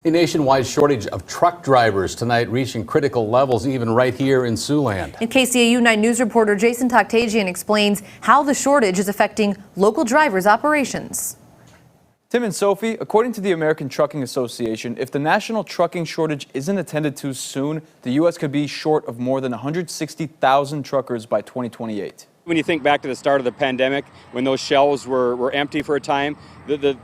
A nationwide shortage of truck drivers tonight, reaching critical levels even right here in Siouxland. And KCAU-9 News reporter Jason Toktagian explains how the shortage is affecting local drivers' operations. Tim and Sophie, according to the American Trucking Association, if the national trucking shortage isn't attended to soon, the U.S. could be short of more than 160,000 truckers by 2028. When you think back to the start of the pandemic, when those shelves were empty for a time, the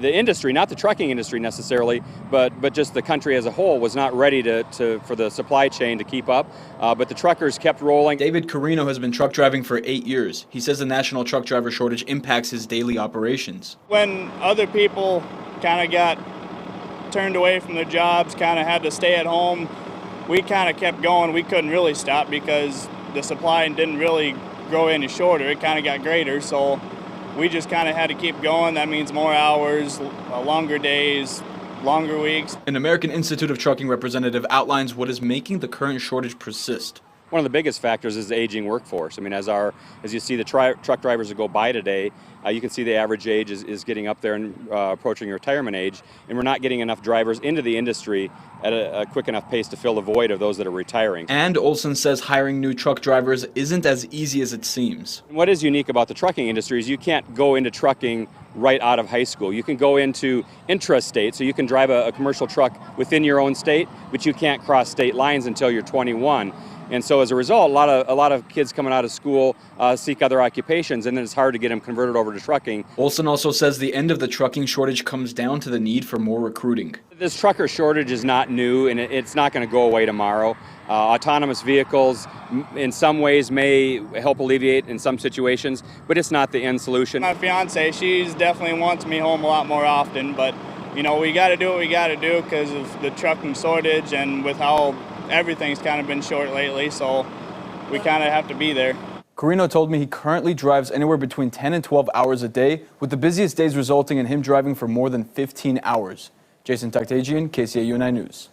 industry, not the trucking industry necessarily, but just the country as a whole was not ready for the supply chain to keep up. But the truckers kept rolling. David Carino has been truck driving for 8 years. He says the national truck driver shortage impacts his daily operations. When other people kind of got turned away from their jobs, kind of had to stay at home, we kind of kept going. We couldn't really stop because the supply didn't really grow any shorter. It kind of got greater, so we just kind of had to keep going. That means more hours, longer days, longer weeks. An American Institute of Trucking representative outlines what is making the current shortage persist. One of the biggest factors is the aging workforce. I mean, as you see the truck drivers that go by today, you can see the average age is getting up there and approaching retirement age, and we're not getting enough drivers into the industry at a quick enough pace to fill the void of those that are retiring. And Olson says hiring new truck drivers isn't as easy as it seems. What is unique about the trucking industry is you can't go into trucking right out of high school. You can go into intrastate, so you can drive a commercial truck within your own state, but you can't cross state lines until you're 21. And so as a result, a lot of kids coming out of school seek other occupations, and then it's hard to get them converted over to trucking. Olson also says the end of the trucking shortage comes down to the need for more recruiting. This trucker shortage is not new, and it's not going to go away tomorrow. Autonomous vehicles in some ways may help alleviate in some situations, but it's not the end solution. My fiance, she's definitely wants me home a lot more often, but you know, we got to do what we got to do because of the trucking shortage and with how everything's kind of been short lately, so we kind of have to be there. Carino told me he currently drives anywhere between 10 and 12 hours a day, with the busiest days resulting in him driving for more than 15 hours. Jason Toktagian, KCAU-9 News.